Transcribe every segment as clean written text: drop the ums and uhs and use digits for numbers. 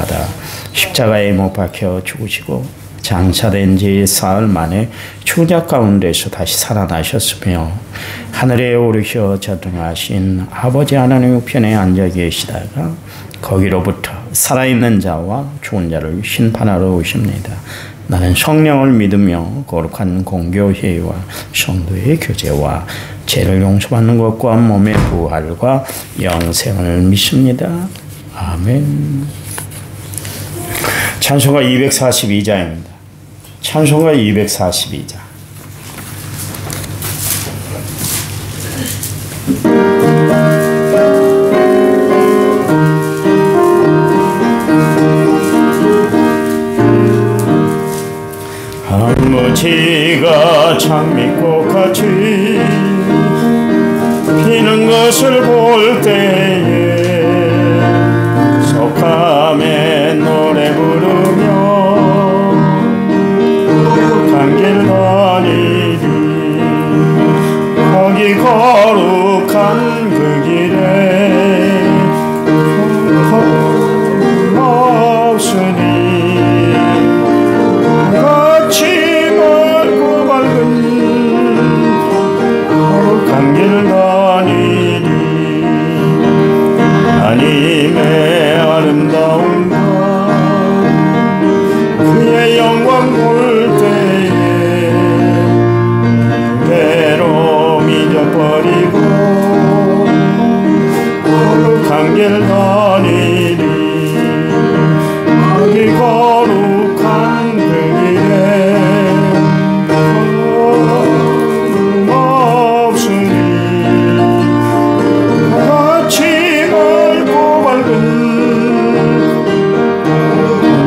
받아 십자가에 못 박혀 죽으시고 장사된 지 사흘 만에 추적 가운데서 다시 살아나셨으며 하늘에 오르셔 전능하신 아버지 하나님 우편에 앉아 계시다가 거기로부터 살아있는 자와 죽은 자를 심판하러 오십니다. 나는 성령을 믿으며 거룩한 공교회와 성도의 교제와 죄를 용서받는 것과 몸의 부활과 영생을 믿습니다. 아멘. 찬송가 242자입니다. 찬송가 242자. 한무지가 장미꽃같이 피는 것을 볼 때에 속함에 노래 부르며 길 다니리 거기 거룩한 그 길에 없으니 같이 맑고 밝은 거룩한 길 다니리 하나님의 아름다움과 그의 영광 볼 때에 잊어버리고 거룩한 길 다니리 거기 거룩한 그 길에 없으니 같이 맑고 밝은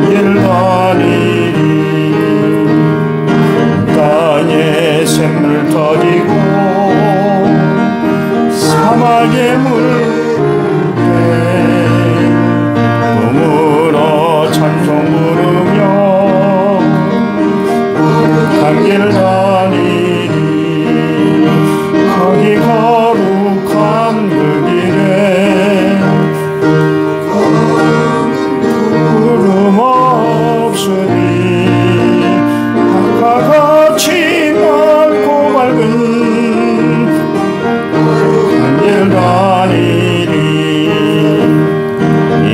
길 다니리 땅에 샘물 터지고 사막의 물에 몸으로 찬송 부르며 거룩한 길 다니리 거기 거룩한 그 길에 구름 없으니 아까 같이 맑고 밝은 다니리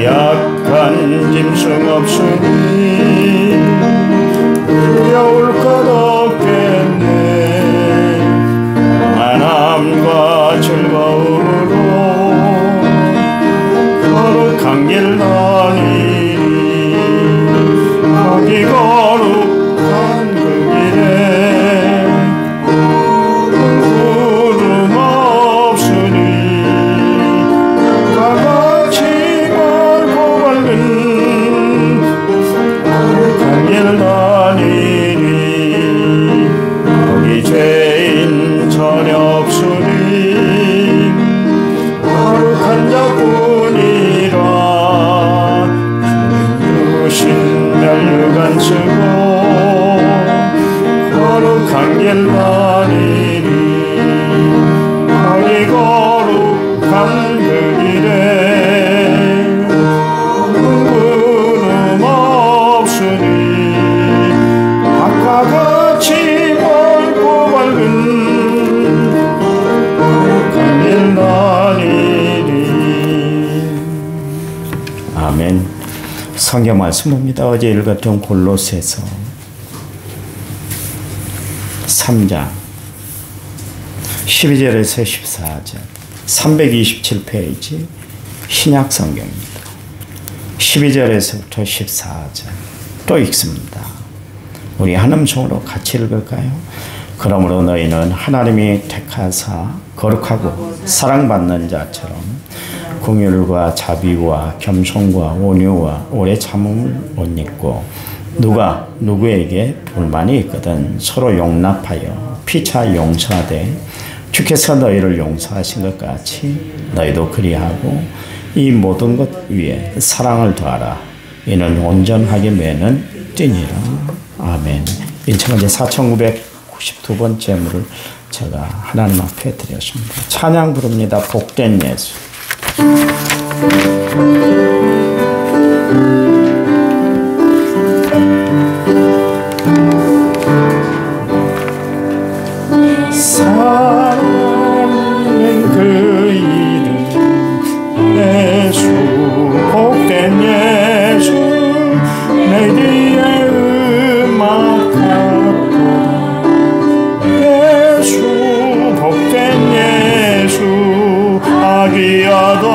약한 짐승 없으니 두려울 것 없겠네 만함과 즐거움으로 거룩한 길 다니리 거기 거룩한 그 길에 구름 없으니 거기 죄인 전혀 없으니 거룩한 자뿐이라 주신 멸류관 쓰고 거룩한 길 다니리 거기 거룩한 그 길에 구름 없으니 아까 같이 맑고 밝은 거룩한 길 다니리. 아멘. 성경 말씀입니다. 어제 읽었던 골로새서 3장 12절에서 14절 327페이지 신약 성경입니다. 12절에서부터 14절 또 읽습니다. 우리 한 음성으로 같이 읽을까요? 그러므로 너희는 하나님이 택하사 거룩하고 사랑받는 자처럼 긍휼과 자비와 겸손과 온유와 오래 참음을 옷 입고 누가 누구에게 불만이 있거든 서로 용납하여 피차 용서하되 주께서 너희를 용서하신 것 같이 너희도 그리하고 이 모든 것 위에 사랑을 더하라. 이는 온전하게 매는 띠니라. 아멘. 인천은 4,992번째 물을 제가 하나님 앞에 드렸습니다. 찬양 부릅니다. 복된 예수. 예수 내게 음악 같도다. 예수 복된 예수 아기야다.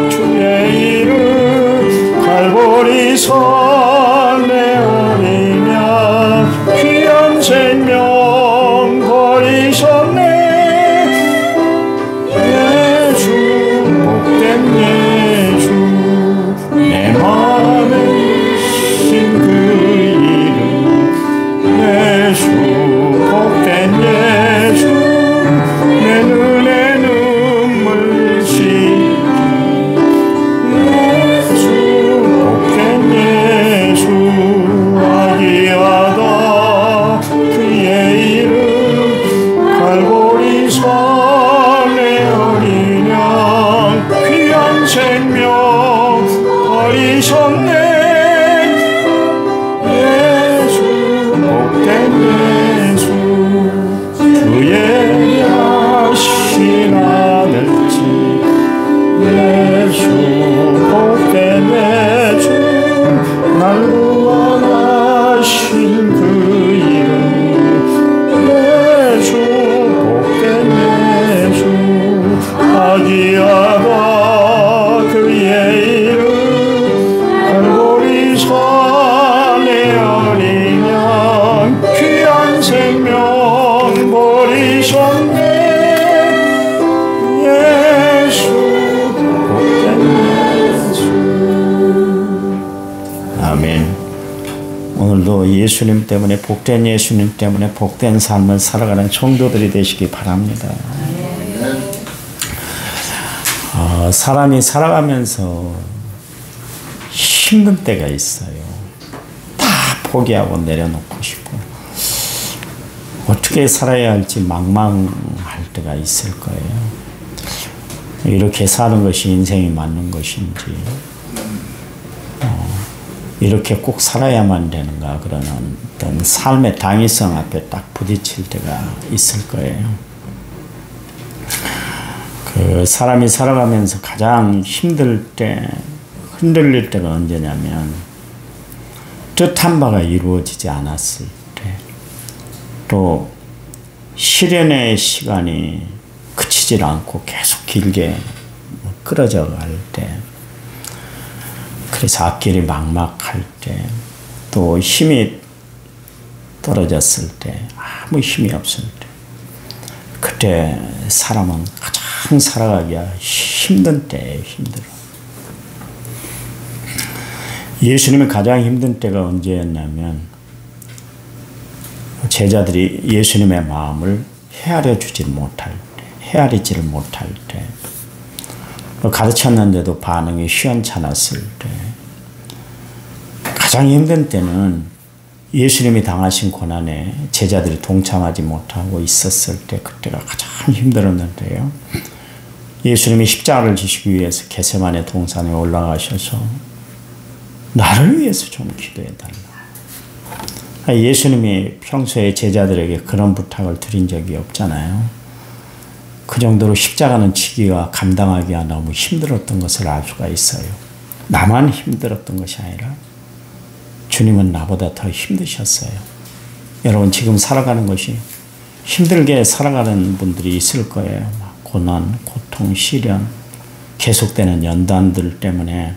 주의 이름 갈보리 산에 어리냐 귀한 생명 버리셨네. 예수 복된 예수 내 마음에 신 그 이름. 예수 복된 예수 내 눈에 눈물 씻기. 예수 복된 예수 아기야다. 그의 이름 갈보리 산에 어린 양 귀한 생명 버리셨네. 예수 복된 예수 주의 하신 아들지. 예수 복된 예수 날 구원하신 그 이름. 예수 복된 예수 아기야다. 그의 이름 갈보리 산에 어린 양 귀한 생명 버리셨네. 예수 복된 예수. 아멘. 오늘도 예수님 때문에 복된 예수님 때문에 복된 삶을 살아가는 성도들이 되시기 바랍니다. 사람이 살아가면서 힘든 때가 있어요. 다 포기하고 내려놓고 싶고 어떻게 살아야 할지 망망할 때가 있을 거예요. 이렇게 사는 것이 인생이 맞는 것인지 이렇게 꼭 살아야만 되는가 그런 어떤 삶의 당위성 앞에 딱 부딪힐 때가 있을 거예요. 그 사람이 살아가면서 가장 힘들 때, 흔들릴 때가 언제냐면 뜻한 바가 이루어지지 않았을 때, 또 실현의 시간이 그치질 않고 계속 길게 끌어져 갈 때, 그래서 앞길이 막막할 때, 또 힘이 떨어졌을 때, 아무 힘이 없을 때, 그때 사람은 가장 살아가기가 힘든 때예요. 힘들어. 예수님이 가장 힘든 때가 언제였냐면 제자들이 예수님의 마음을 헤아려주지 못할 때, 헤아리지를 못할 때, 가르쳤는데도 반응이 시원찮았을 때, 가장 힘든 때는 예수님이 당하신 고난에 제자들이 동참하지 못하고 있었을 때, 그때가 가장 힘들었는데요. 예수님이 십자가를 지시기 위해서 겟세마네 동산에 올라가셔서 나를 위해서 좀 기도해달라. 예수님이 평소에 제자들에게 그런 부탁을 드린 적이 없잖아요. 그 정도로 십자가는 지기가 감당하기가 너무 힘들었던 것을 알 수가 있어요. 나만 힘들었던 것이 아니라 주님은 나보다 더 힘드셨어요. 여러분 지금 살아가는 것이 힘들게 살아가는 분들이 있을 거예요. 고난, 고통, 시련, 계속되는 연단들 때문에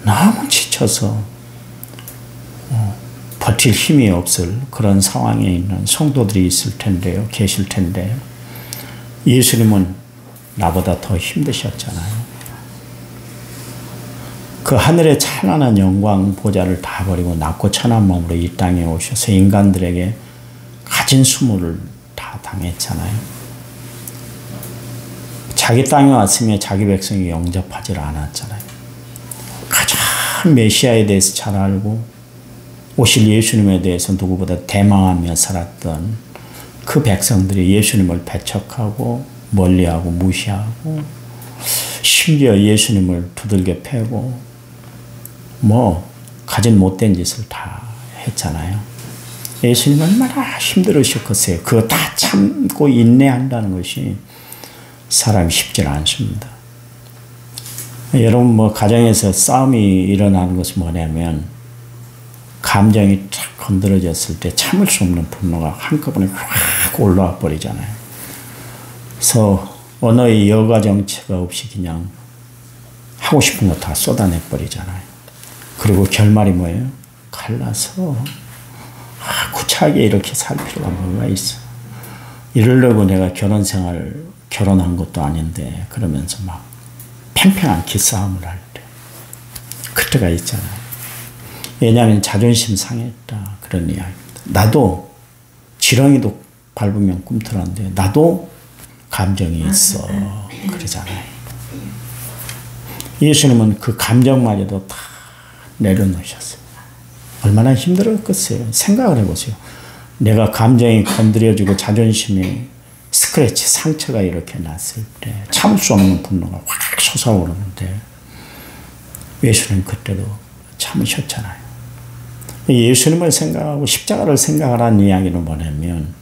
너무 지쳐서 버틸 힘이 없을 그런 상황에 있는 성도들이 있을 텐데요. 계실 텐데요. 예수님은 나보다 더 힘드셨잖아요. 그 하늘의 찬란한 영광 보좌를 다 버리고 낮고 천한 몸으로 이 땅에 오셔서 인간들에게 가진 수모를 다 당했잖아요. 자기 땅에 왔으며 자기 백성이 영접하지 않았잖아요. 가장 메시아에 대해서 잘 알고 오실 예수님에 대해서 누구보다 대망하며 살았던 그 백성들이 예수님을 배척하고 멀리하고 무시하고 심지어 예수님을 두들겨 패고 가진 못된 짓을 다 했잖아요. 예수님 얼마나 힘들으셨겠어요. 그거 다 참고 인내한다는 것이 사람이 쉽지 않습니다. 여러분 뭐 가정에서 싸움이 일어나는 것은 뭐냐면 감정이 탁 건드려졌을 때 참을 수 없는 분노가 한꺼번에 확 올라와 버리잖아요. 그래서 언어의 여과 정체가 없이 그냥 하고 싶은 거 다 쏟아내 버리잖아요. 그리고 결말이 뭐예요? 갈라서 구차하게 이렇게 살 필요가 뭐가 있어. 이러려고 내가 결혼한 것도 아닌데 그러면서 막 팽팽한 기싸움을 할 때 그때가 있잖아요. 왜냐하면 자존심 상했다 그런 이야기입니다. 나도 지렁이도 밟으면 꿈틀한데 나도 감정이 있어 그러잖아요. 예수님은 그 감정마저도 다 내려놓으셨어요. 얼마나 힘들었겠어요. 생각을 해보세요. 내가 감정이 건드려지고 자존심이 스크래치, 상처가 이렇게 났을 때 참을 수 없는 분노가 확 솟아오르는데 예수님 그때도 참으셨잖아요. 예수님을 생각하고 십자가를 생각하라는 이야기는 뭐냐면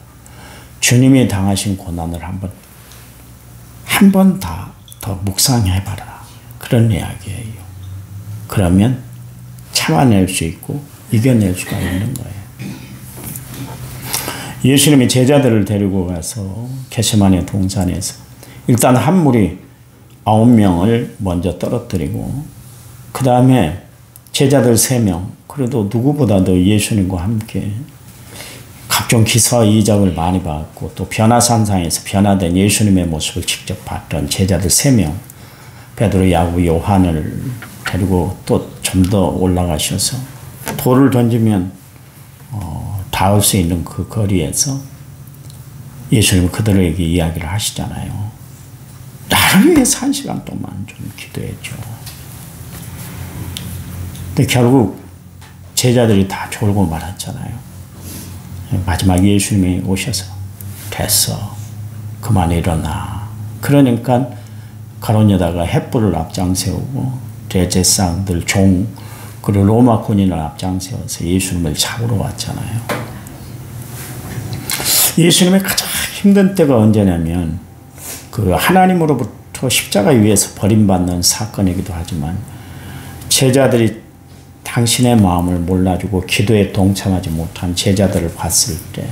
주님이 당하신 고난을 한 번 더 묵상해봐라. 그런 이야기예요. 그러면 참아낼 수 있고 이겨낼 수가 있는 거예요. 예수님이 제자들을 데리고 가서 겟세마네 동산에서 일단 한 무리 9명을 먼저 떨어뜨리고 그 다음에 제자들 3명 그래도 누구보다도 예수님과 함께 각종 기사와 이적을 많이 봤고 또 변화산상에서 변화된 예수님의 모습을 직접 봤던 제자들 3명 베드로, 야고보, 요한을 데리고 또 좀 더 올라가셔서 돌을 던지면 닿을 수 있는 그 거리에서 예수님은 그들에게 이야기를 하시잖아요. 나를 위해서 1시간 동안 좀 기도해줘. 근데 결국 제자들이 다 졸고 말았잖아요. 마지막 예수님이 오셔서 됐어. 그만 일어나. 그러니까 가론유다가 횃불을 앞장세우고 대제사장들 종 그리고 로마 군인을 앞장세워서 예수님을 잡으러 왔잖아요. 예수님의 가장 힘든 때가 언제냐면 그 하나님으로부터 십자가 위에서 버림받는 사건이기도 하지만 제자들이 당신의 마음을 몰라주고 기도에 동참하지 못한 제자들을 봤을 때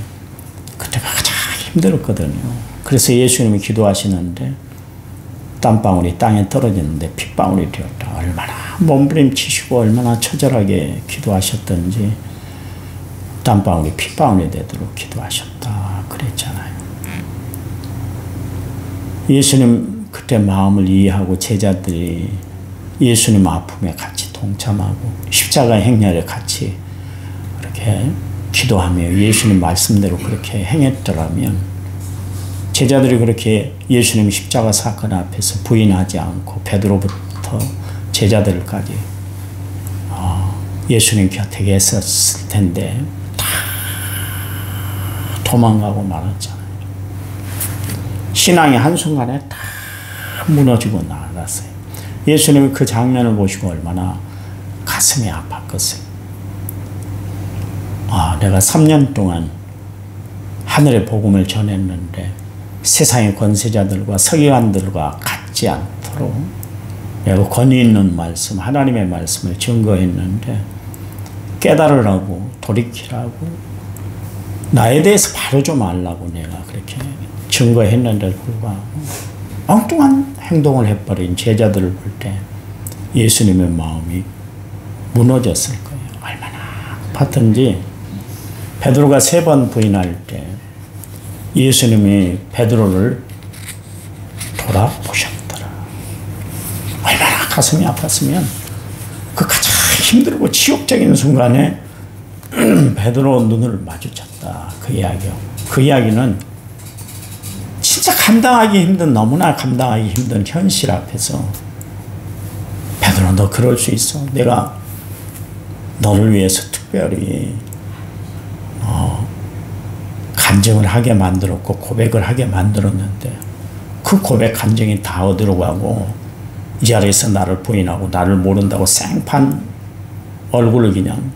그때가 가장 힘들었거든요. 그래서 예수님이 기도하시는데 땀방울이 땅에 떨어지는데 핏방울이 되었다. 얼마나 몸부림치시고 얼마나 처절하게 기도하셨던지 땀방울이 핏방울이 되도록 기도하셨다 그랬잖아요. 예수님 그때 마음을 이해하고 제자들이 예수님 아픔에 같이 동참하고 십자가 행렬에 같이 그렇게 기도하며 예수님 말씀대로 그렇게 행했더라면 제자들이 그렇게 예수님 십자가 사건 앞에서 부인하지 않고 베드로부터 제자들까지 예수님 곁에 계셨을 텐데 다 도망가고 말았잖아요. 신앙이 한순간에 다 무너지고 나갔어요. 예수님이 그 장면을 보시고 얼마나 가슴이 아팠겠어요. 내가 3년 동안 하늘의 복음을 전했는데 세상의 권세자들과 서기관들과 같지 않도록 내가 권위 있는 말씀, 하나님의 말씀을 증거했는데 깨달으라고 돌이키라고 나에 대해서 바로 좀 알라고 내가 그렇게 증거했는데도 불구하고 엉뚱한 행동을 해버린 제자들을 볼 때 예수님의 마음이 무너졌을 거예요. 얼마나 아팠던지 베드로가 3번 부인할 때 예수님이 베드로를 돌아보셨더라. 얼마나 가슴이 아팠으면 그 가장 힘들고 지옥적인 순간에 베드로 눈을 마주쳤다. 그 이야기요. 그 이야기는 진짜 감당하기 힘든 너무나 감당하기 힘든 현실 앞에서 베드로 너 그럴 수 있어. 내가 너를 위해서 특별히 간증을 하게 만들었고 고백을 하게 만들었는데 그 고백 간증이 다 어디로 가고 이 자리에서 나를 부인하고 나를 모른다고 생판 얼굴을 그냥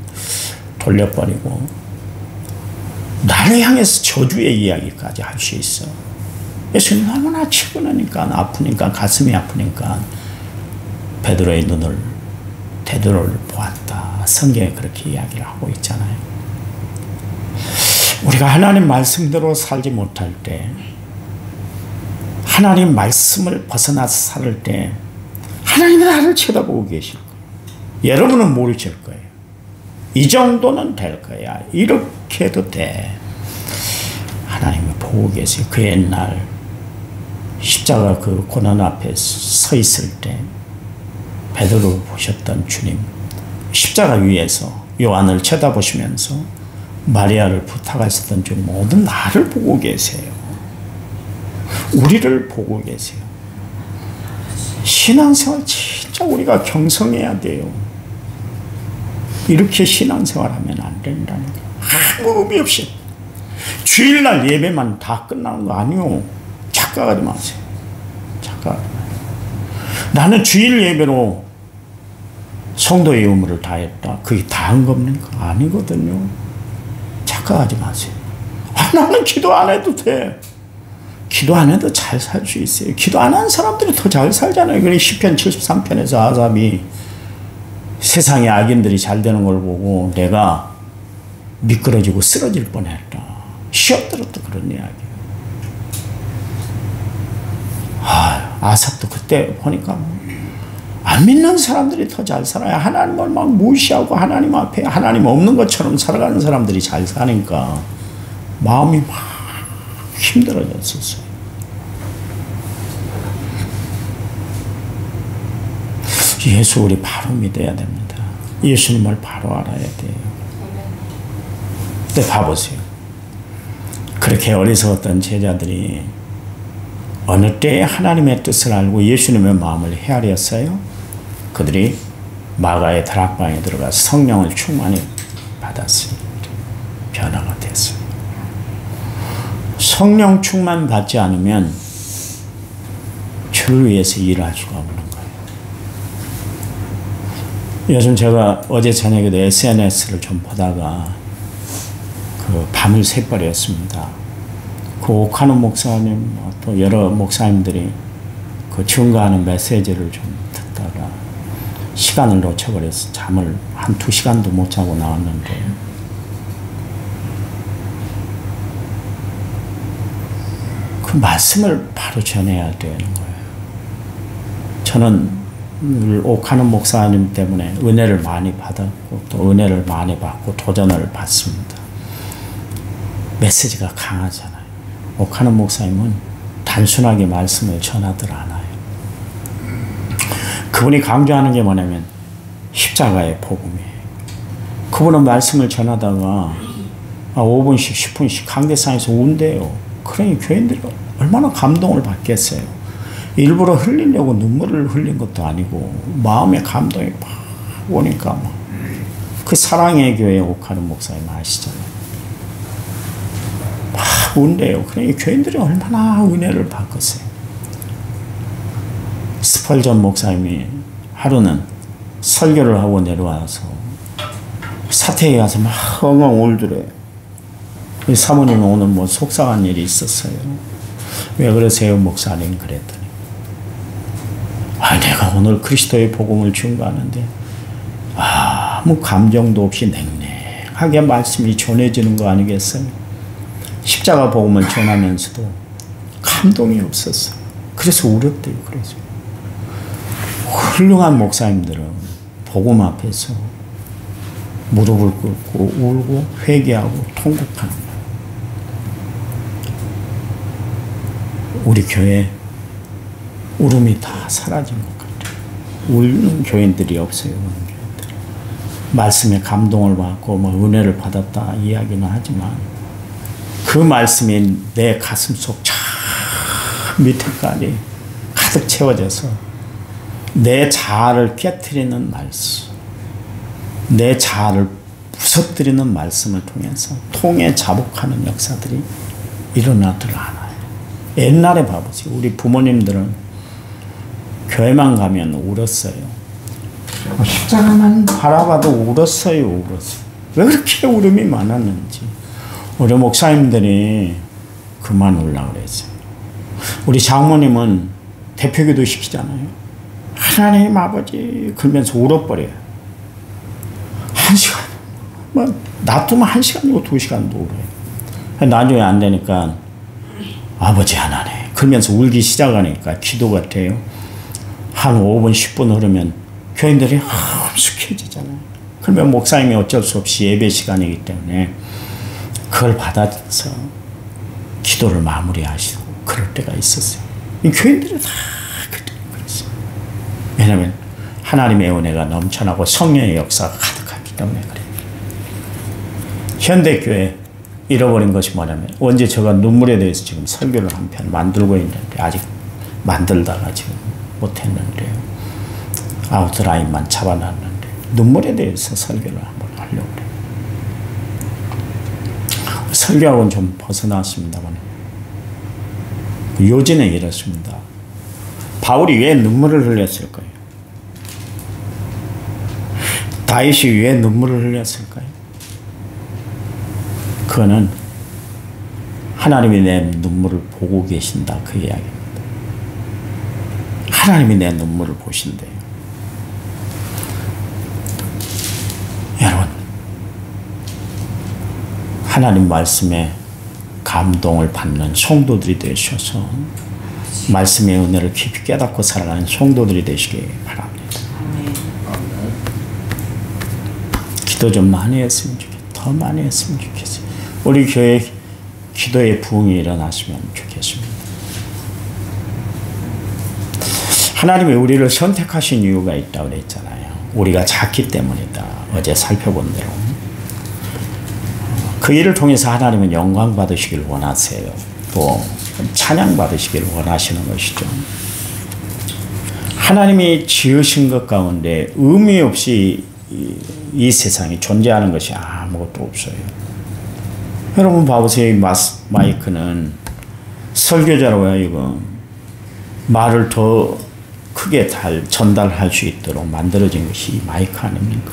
돌려버리고 나를 향해서 저주의 이야기까지 할 수 있어. 예수님 너무나 치근하니까 아프니까 가슴이 아프니까 베드로의 눈을 베드로를 보았다. 성경에 그렇게 이야기를 하고 있잖아요. 우리가 하나님 말씀대로 살지 못할 때, 하나님 말씀을 벗어나서 살 때 하나님은 나를 쳐다보고 계실 거예요. 여러분은 모르실 거예요. 이 정도는 될 거야. 이렇게 해도 돼. 하나님이 보고 계세요. 그 옛날 십자가 그 고난 앞에 서 있을 때 베드로를 보셨던 주님, 십자가 위에서 요한을 쳐다보시면서 마리아를 부탁하셨던 주님, 모든 나를 보고 계세요. 우리를 보고 계세요. 신앙생활 진짜 우리가 경성해야 돼요. 이렇게 신앙생활하면 안 된다는 거예요. 아무 의미 없이 주일날 예배만 다 끝나는 거 아니요. 착각하지 마세요. 착각하지 마세요. 나는 주일 예배로 성도의 의무를 다했다. 그게 다 한 겁니까? 아니거든요. 착각하지 마세요. 나는 기도 안 해도 돼. 기도 안 해도 잘 살 수 있어요. 기도 안 하는 사람들이 더 잘 살잖아요. 그러니 시편 73편에서 아삽이 세상의 악인들이 잘 되는 걸 보고 내가 미끄러지고 쓰러질 뻔했다. 시험들었다 그런 이야기예요. 아삽도 그때 보니까 안 믿는 사람들이 더 잘 살아요. 하나님을 막 무시하고 하나님 앞에 하나님 없는 것처럼 살아가는 사람들이 잘 사니까 마음이 막 힘들어졌었어요. 예수 우리 바로 믿어야 됩니다. 예수님을 바로 알아야 돼요. 근데 봐보세요. 그렇게 어리석었던 제자들이 어느 때에 하나님의 뜻을 알고 예수님의 마음을 헤아렸어요? 그들이 마가의 다락방에 들어가서 성령을 충만히 받았어요. 변화가 됐어요. 성령 충만 받지 않으면 주를 위해서 일할 수가 없는 거예요. 요즘 제가 어제 저녁에도 SNS를 좀 보다가 그 밤을 새버렸습니다. 그 오카노 목사님 또 여러 목사님들이 그 증거하는 메시지를 좀 듣다가 시간을 놓쳐버려서 잠을 한 2시간도 못 자고 나왔는데 그 말씀을 바로 전해야 되는 거예요. 저는 오카노 목사님 때문에 은혜를 많이 받았고 또 은혜를 많이 받고 도전을 받습니다. 메시지가 강하잖아요. 오카노 목사님은 단순하게 말씀을 전하들 않아요. 그분이 강조하는 게 뭐냐면 십자가의 복음이에요. 그분은 말씀을 전하다가 5분씩 10분씩 강대상에서 운대요. 그러니 교인들이 얼마나 감동을 받겠어요. 일부러 흘리려고 눈물을 흘린 것도 아니고 마음의 감동이 막 오니까 그 사랑의 교회 오카노 목사님 아시잖아요. 막 운대요. 그러니 교인들이 얼마나 은혜를 받겠어요. 스펄전 목사님이 하루는 설교를 하고 내려와서 사택에 가서 막 엉엉 울더래요. 사모님은 오늘 뭐 속상한 일이 있었어요. 왜 그러세요 목사님? 그랬더니 내가 오늘 그리스도의 복음을 증거하는데 아무 감정도 없이 냉랭하게 말씀이 전해지는 거 아니겠어요? 십자가 복음을 전하면서도 감동이 없었어요. 그래서 울었대요. 그래서 훌륭한 목사님들은 복음 앞에서 무릎을 꿇고 울고 회개하고 통곡하는 거예요. 우리 교회 울음이 다 사라진 것 같아요. 울는 교인들이 없어요. 우는 교인들. 말씀에 감동을 받고 뭐 은혜를 받았다 이야기는 하지만 그 말씀이 내 가슴속 저 밑에까지 가득 채워져서 내 자아를 깨트리는 말씀, 내 자아를 부서뜨리는 말씀을 통해서 통에 자복하는 역사들이 일어나들 않아요. 옛날에 봐보세요. 우리 부모님들은 교회만 가면 울었어요. 십자가만 바라봐도 울었어요. 울었어요. 왜 그렇게 울음이 많았는지. 우리 목사님들이 그만 울라 그랬어요. 우리 장모님은 대표기도 시키잖아요. 하나님 아버지 그러면서 울어버려요. 1시간 뭐 놔두면 1시간이고 2시간도 울어요. 나중에 안 되니까 아버지 하나님 그러면서 울기 시작하니까 기도 같아요. 한 5분 10분 흐르면 교인들이 엄숙해지잖아요. 그러면 목사님이 어쩔 수 없이 예배 시간이기 때문에 그걸 받아서 기도를 마무리하시고 그럴 때가 있었어요. 이 교인들이 다 그랬어요. 왜냐하면 하나님의 은혜가 넘쳐나고 성령의 역사가 가득하기 때문에 그래요. 현대교회 잃어버린 것이 뭐냐면 언제 제가 눈물에 대해서 지금 설교를 한 편 만들고 있는데 아직 만들다가 지금 못했는데요. 아웃라인만 잡아놨는데 눈물에 대해서 설교를 한번 하려고 그래요. 설교하고는 좀 벗어났습니다만 요지는 이렇습니다. 바울이 왜 눈물을 흘렸을까요? 다윗이 왜 눈물을 흘렸을까요? 그거는 하나님이 내 눈물을 보고 계신다 그 이야기입니다. 하나님이 내 눈물을 보신대요. 여러분 하나님 말씀에 감동을 받는 성도들이 되셔서 말씀의 은혜를 깊이 깨닫고 살아가는 성도들이 되시기 바랍니다. 기도 좀 많이 했으면 좋겠어요. 더 많이 했으면 좋겠어요. 우리 교회 기도의 부흥이 일어났으면 좋겠습니다. 하나님이 우리를 선택하신 이유가 있다고 그랬잖아요. 우리가 작기 때문이다. 어제 살펴본 대로. 그 일을 통해서 하나님은 영광 받으시길 원하세요. 또 찬양 받으시길 원하시는 것이죠. 하나님이 지으신 것 가운데 의미 없이 이 세상에 존재하는 것이 아무것도 없어요. 여러분 봐보세요. 마이크는 설교자로 하여금 말을 더 크게 전달할 수 있도록 만들어진 것이 마이크 아닙니까?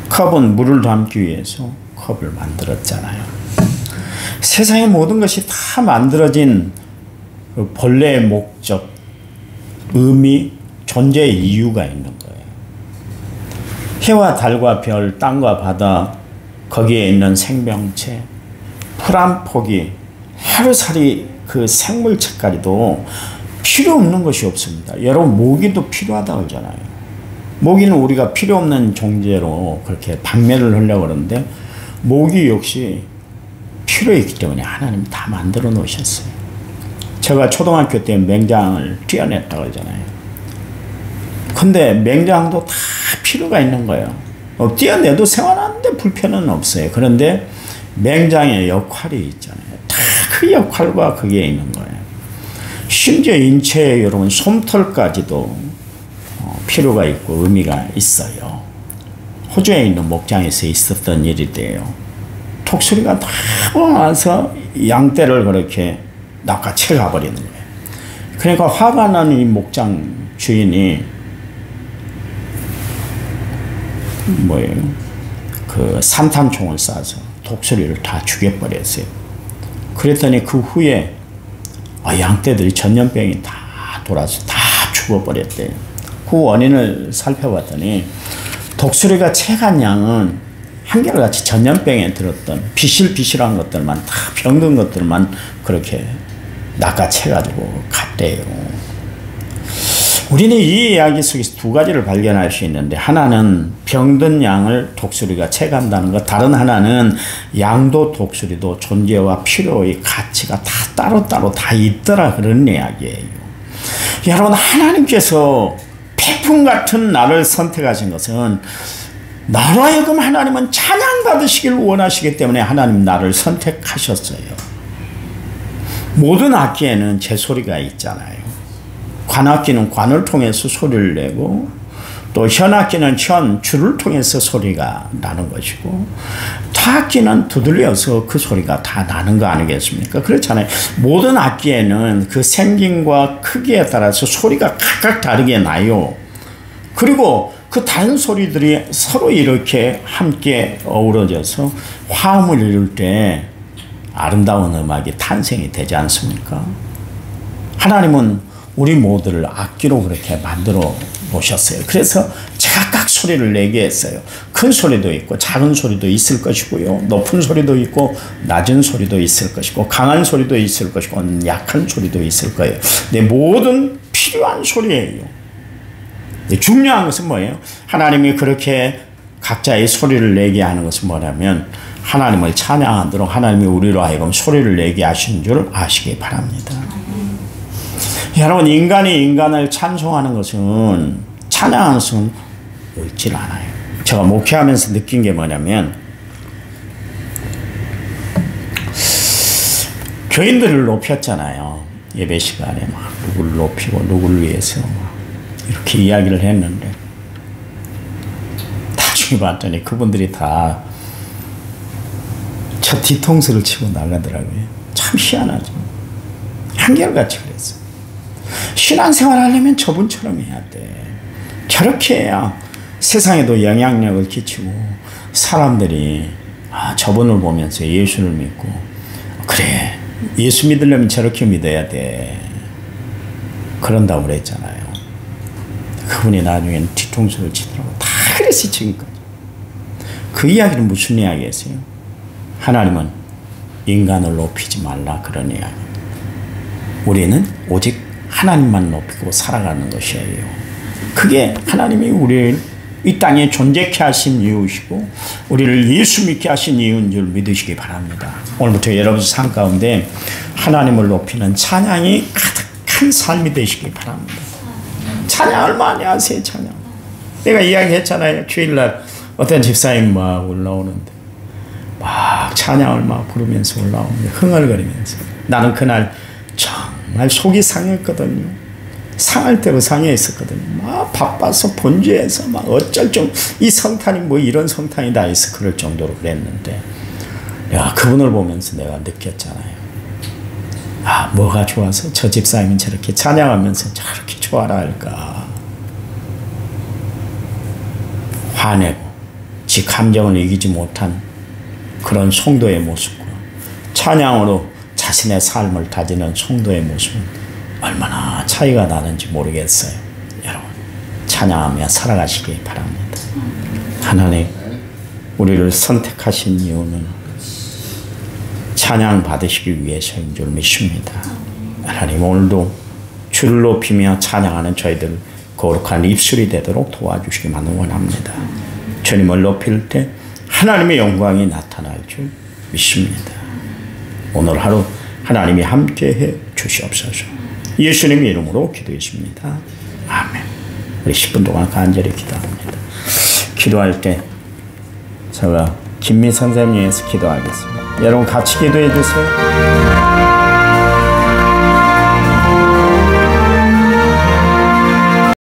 컵은 물을 담기 위해서 컵을 만들었잖아요. 세상의 모든 것이 다 만들어진 본래의 목적, 의미, 존재의 이유가 있는 거예요. 해와 달과 별, 땅과 바다, 거기에 있는 생명체, 풀 한 포기, 하루살이 그 생물체까지도 필요 없는 것이 없습니다. 여러분 모기도 필요하다고 하잖아요. 모기는 우리가 필요 없는 존재로 그렇게 박멸을 하려고 그러는데 모기 역시 필요했기 때문에 하나님 다 만들어 놓으셨어요. 제가 초등학교 때 맹장을 떼어냈다고 하잖아요. 근데 맹장도 다 필요가 있는 거예요. 떼어내도 생활하는데 불편은 없어요. 그런데 맹장의 역할이 있잖아요. 다 그 역할과 그게 있는 거예요. 심지어 인체에 여러분 솜털까지도 필요가 있고 의미가 있어요. 호주에 있는 목장에서 있었던 일인데요. 독수리가 다 와서 양떼를 그렇게 낚아채 가버리는 거예요. 그러니까 화가 나는 이 목장 주인이 그 산탄총을 쏴서 독수리를 다 죽여버렸어요. 그랬더니 그 후에 양떼들이 전염병이 다 돌아서 다 죽어버렸대요. 그 원인을 살펴봤더니 독수리가 채간 양은 한결같이 전염병에 들었던 비실비실한 것들만 다 병든 것들만 그렇게 낚아채가지고 갔대요. 우리는 이 이야기 속에서 두 가지를 발견할 수 있는데 하나는 병든 양을 독수리가 채간다는 것, 다른 하나는 양도 독수리도 존재와 필요의 가치가 다 따로따로 다 있더라 그런 이야기예요. 여러분 하나님께서 태풍 같은 나를 선택하신 것은 나로 하여금 하나님은 찬양받으시길 원하시기 때문에 하나님 나를 선택하셨어요. 모든 악기에는 제 소리가 있잖아요. 관악기는 관을 통해서 소리를 내고 또 현악기는 줄을 통해서 소리가 나는 것이고 타악기는 두들려서 그 소리가 다 나는 거 아니겠습니까? 그렇잖아요. 모든 악기에는 그 생김과 크기에 따라서 소리가 각각 다르게 나요. 그리고 그 다른 소리들이 서로 이렇게 함께 어우러져서 화음을 이룰 때 아름다운 음악이 탄생이 되지 않습니까? 하나님은 우리 모두를 악기로 그렇게 만들어 놓으셨어요. 그래서 제각각 소리를 내게 했어요. 큰 소리도 있고 작은 소리도 있을 것이고요. 높은 소리도 있고 낮은 소리도 있을 것이고 강한 소리도 있을 것이고 약한 소리도 있을 거예요. 네, 모든 필요한 소리예요. 네, 중요한 것은 뭐예요? 하나님이 그렇게 각자의 소리를 내게 하는 것은 뭐냐면 하나님을 찬양하도록 하나님이 우리로 하여금 소리를 내게 하신 줄 아시기 바랍니다. 여러분, 인간이 인간을 찬송하는 것은, 찬양하는 것은 옳지 않아요. 제가 목회하면서 느낀 게 뭐냐면 교인들을 높였잖아요. 예배 시간에 막 누구를 높이고 누구를 위해서 막 이렇게 이야기를 했는데 나중에 봤더니 그분들이 다 저 뒤통수를 치고 나가더라고요. 참 희한하죠. 한결같이 그랬어요. 신앙생활 하려면 저분처럼 해야 돼. 저렇게 해야 세상에도 영향력을 끼치고 사람들이 저분을 보면서 예수를 믿고 그래, 예수 믿으려면 저렇게 믿어야 돼. 그런다고 그랬잖아요. 그분이 나중에는 뒤통수를 치더라고. 다 그랬어요, 지금까지. 그 이야기는 무슨 이야기였어요? 하나님은 인간을 높이지 말라, 그런 이야기입니다. 우리는 오직 하나님만 높이고 살아가는 것이에요. 그게 하나님이 우리를 이 땅에 존재케 하신 이유시고 우리를 예수 믿게 하신 이유인 줄 믿으시기 바랍니다. 오늘부터 여러분 삶 가운데 하나님을 높이는 찬양이 가득한 삶이 되시기 바랍니다. 찬양을 많이 하세요. 찬양. 내가 이야기했잖아요. 주일날 어떤 집사님 막 올라오는데 막 찬양을 막 부르면서 올라오는데 흥얼거리면서 나는 그날 정말 속이 상했거든요. 상할 대로 상해 있었거든요. 막 바빠서 본주에서 막 어쩔 좀 이 성탄이 뭐 이런 성탄이 다 있어 그럴 정도로 그랬는데 야, 그분을 보면서 내가 느꼈잖아요. 뭐가 좋아서 저 집사님은 저렇게 찬양하면서 저렇게 좋아라 할까. 화내고 지 감정을 이기지 못한 그런 성도의 모습과 찬양으로 자신의 삶을 다지는 성도의 모습은 얼마나 차이가 나는지 모르겠어요. 여러분, 찬양하며 살아가시기 바랍니다. 하나님, 우리를 선택하신 이유는 찬양 받으시기 위해서인 줄 믿습니다. 하나님, 오늘도 주를 높이며 찬양하는 저희들 거룩한 입술이 되도록 도와주시기만 원합니다. 주님을 높일 때 하나님의 영광이 나타날 줄 믿습니다. 오늘 하루 하나님이 함께해 주시옵소서. 예수님의 이름으로 기도했습니다. 아멘. 우리 10분 동안 간절히 기도합니다. 기도할 때 제가 김미 선생님에서 기도하겠습니다. 여러분 같이 기도해 주세요.